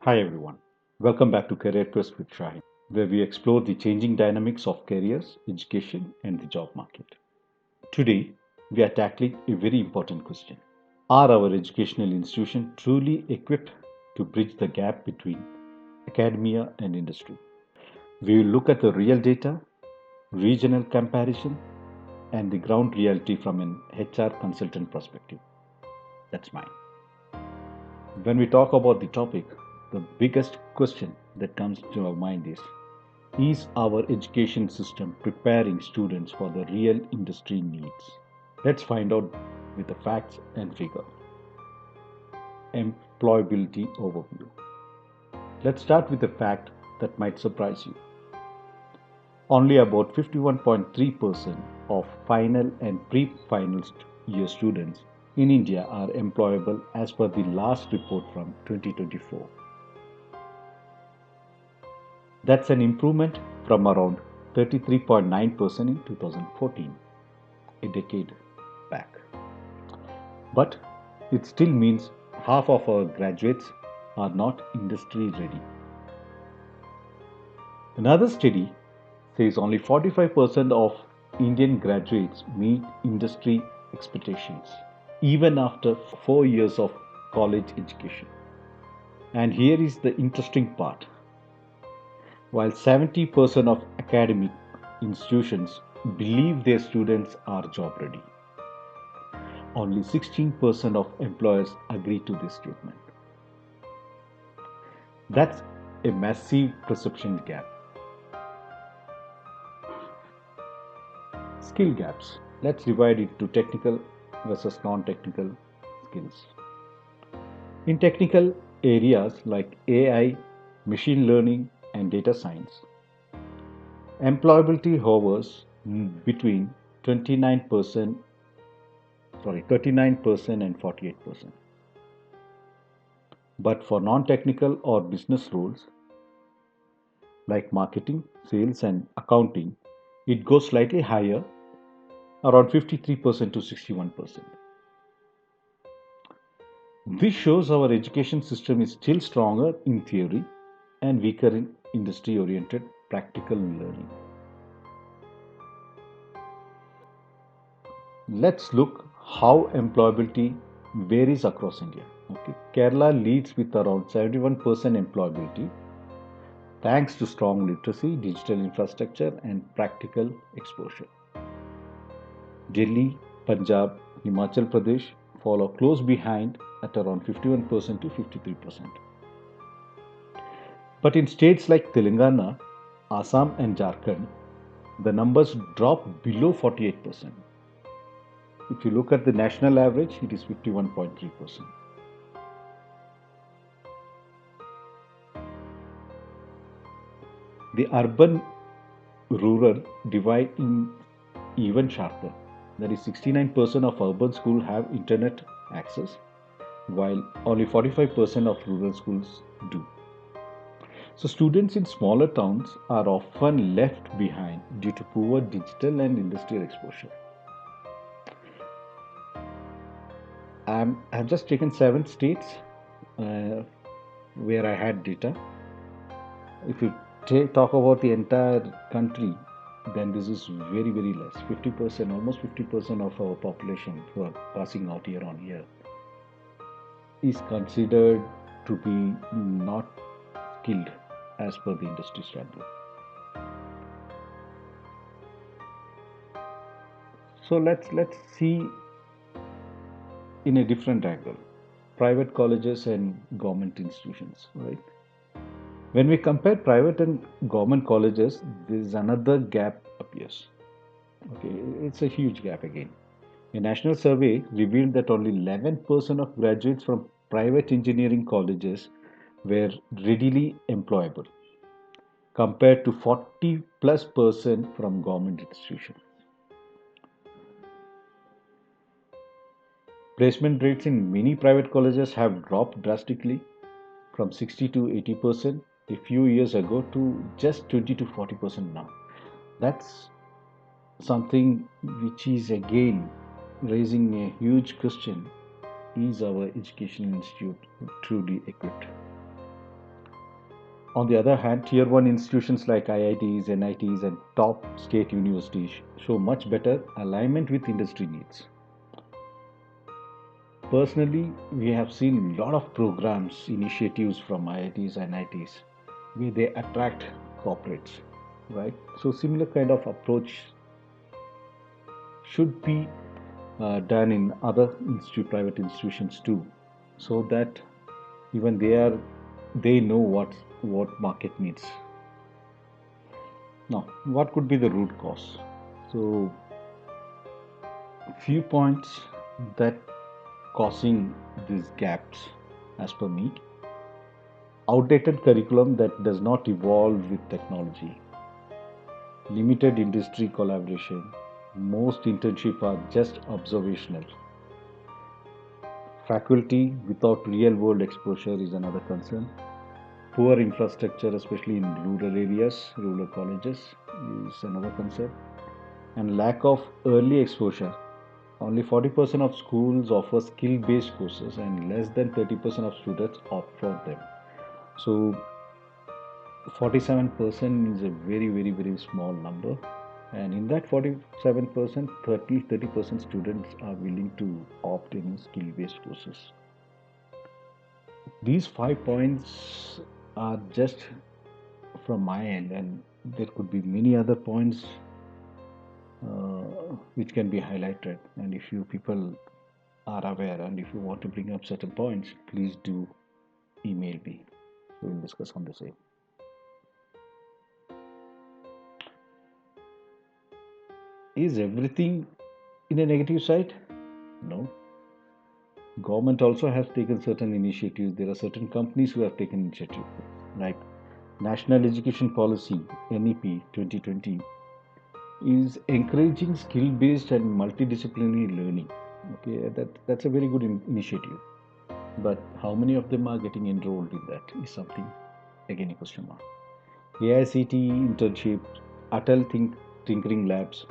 Hi everyone, welcome back to Career Quest with Shahin, where we explore the changing dynamics of careers, education, and the job market. Today, we are tackling a very important question. Are our educational institutions truly equipped to bridge the gap between academia and industry? We will look at the real data, regional comparison, and the ground reality from an HR consultant perspective. That's mine. When we talk about the topic, the biggest question that comes to our mind is our education system preparing students for the real industry needs? Let's find out with the facts and figure. Employability overview. Let's start with a fact that might surprise you. Only about 51.3% of final and pre-final year students in India are employable as per the last report from 2024. That's an improvement from around 33.9% in 2014, a decade back. But it still means half of our graduates are not industry ready. Another study says only 45% of Indian graduates meet industry expectations, even after 4 years of college education. And here is the interesting part. While 70% of academic institutions believe their students are job ready, only 16% of employers agree to this statement. That's a massive perception gap. Skill gaps. Let's divide it to technical versus non technical skills. In technical areas like AI, machine learning, and data science, employability hovers between 29%, 39% and 48%. But for non technical or business roles like marketing, sales, and accounting, it goes slightly higher, around 53% to 61%. This shows our education system is still stronger in theory and weaker in industry oriented practical learning. Let's look how employability varies across India. Okay. Kerala leads with around 71% employability thanks to strong literacy, digital infrastructure, and practical exposure. Delhi, Punjab, Himachal Pradesh follow close behind at around 51% to 53%. But in states like Telangana, Assam, and Jharkhand, the numbers drop below 48%. If you look at the national average, it is 51.3%. The urban rural divide is even sharper. That is 69% of urban schools have internet access, while only 45% of rural schools do. So, students in smaller towns are often left behind due to poor digital and industrial exposure. I've just taken 7 states uh, where I had data. If you talk about the entire country, then this is very, very less. 50%, almost 50% of our population who are passing out year on year is considered to be not skilled as per the industry standard. So let's see in a different angle, private colleges and government institutions, right? When we compare private and government colleges, there is another gap appears. Okay, it's a huge gap again. A national survey revealed that only 11% of graduates from private engineering colleges were readily employable, compared to 40 plus percent from government institutions. Placement rates in many private colleges have dropped drastically from 60 to 80% a few years ago to just 20 to 40% now. That's something which is again raising a huge question: is our education institute truly equipped? On the other hand, tier 1 institutions like IITs, NITs, and top state universities show much better alignment with industry needs. Personally, we have seen a lot of programs, initiatives from IITs and NITs where they attract corporates, right? So, similar kind of approach should be done in other private institutions too, so that even they know what market needs. Now, what could be the root cause? So, few points that causing these gaps, as per me: outdated curriculum that does not evolve with technology, limited industry collaboration, most internships are just observational, faculty without real world exposure is another concern, poor infrastructure, especially in rural areas, rural colleges, is another concern, and lack of early exposure. Only 40% of schools offer skill based courses, and less than 30% of students opt for them. So, 47% is a very, very, very small number. And in that 47%, 30% students are willing to opt in skill based courses. These 5 points are just from my end, and there could be many other points which can be highlighted. And if you people are aware and if you want to bring up certain points, please do email me. We will discuss on the same. Is everything in a negative side? No. Government also has taken certain initiatives. There are certain companies who have taken initiative, like National Education Policy (NEP) 2020 is encouraging skill-based and multidisciplinary learning. Okay, that's a very good initiative. But how many of them are getting enrolled in that is something again a question mark. AICT internships, Atal Tinkering Labs,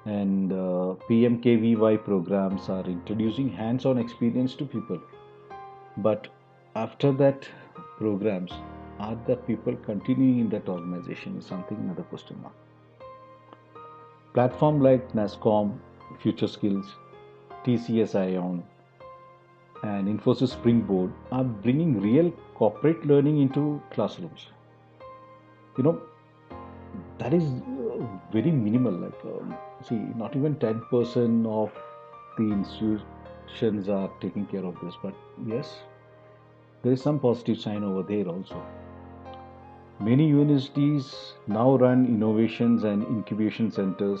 and PMKVY programs are introducing hands-on experience to people. But after that programs, are the people continuing in that organization is something another question mark. Platform like NASCOM, Future Skills, TCS Ion, and Infosys Springboard are bringing real corporate learning into classrooms. You know, that is very minimal. Like, see, not even 10% of the institutions are taking care of this. But yes, there is some positive sign over there also. Many universities now run innovations and incubation centers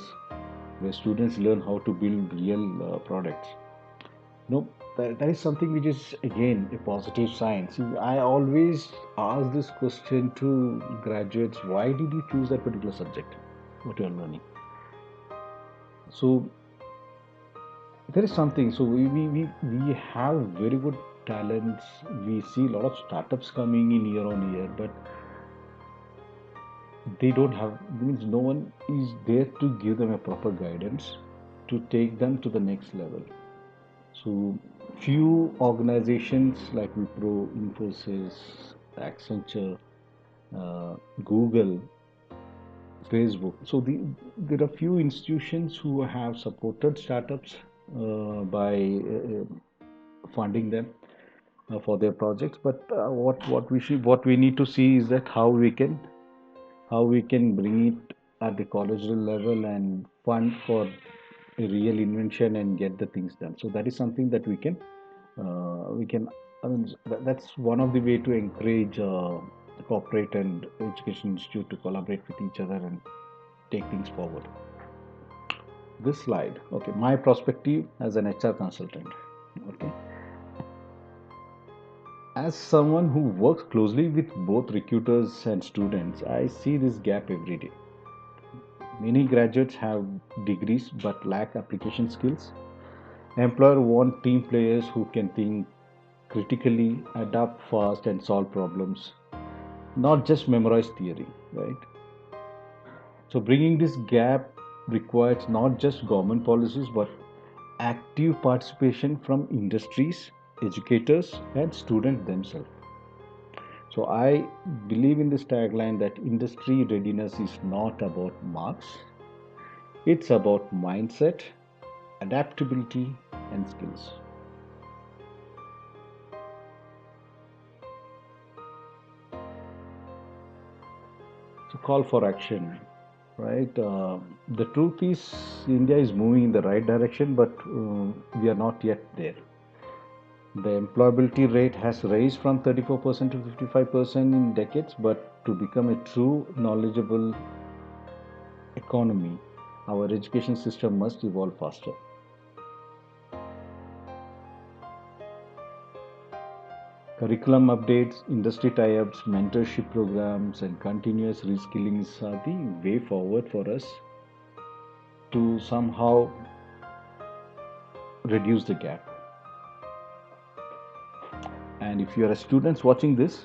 where students learn how to build real products. No, that is something which is again a positive sign. See, I always ask this question to graduates: why did you choose that particular subject? What you are learning? So there is something. So we have very good talents. We see a lot of startups coming in year on year, but they don't have, means no one is there to give them a proper guidance to take them to the next level. So few organizations like Wipro, Infosys, Accenture, Google, Facebook. So there are few institutions who have supported startups by funding them for their projects. But what we need to see is that how we can bring it at the college level and fund for a real invention and get the things done. So that is something that we can. I mean, that's one of the way to encourage the corporate and education institute to collaborate with each other and take things forward. This slide, okay, my perspective as an HR consultant. Okay, as someone who works closely with both recruiters and students, I see this gap every day. Many graduates have degrees but lack application skills. Employer want team players who can think critically, adapt fast, and solve problems, not just memorize theory, right? So bringing this gap requires not just government policies but active participation from industries, educators, and students themselves. So I believe in this tagline that industry readiness is not about marks, it's about mindset, adaptability, and skills. So call for action, right? The truth is, India is moving in the right direction, but we are not yet there. The employability rate has raised from 34% to 55% in decades, but to become a true knowledgeable economy, our education system must evolve faster. Curriculum updates, industry tie ups, mentorship programs, and continuous reskillings are the way forward for us to somehow reduce the gap. And if you are a student watching this,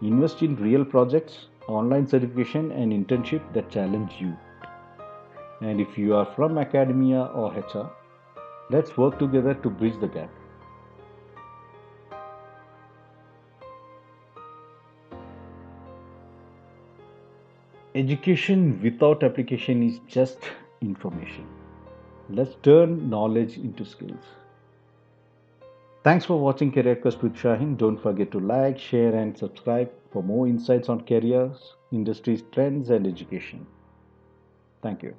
invest in real projects, online certification, and internship that challenge you. And if you are from academia or HR, let's work together to bridge the gap. Education without application is just information. Let's turn knowledge into skills. Thanks for watching Career Quest with Shahin. Don't forget to like, share, and subscribe for more insights on careers, industries, trends, and education. Thank you.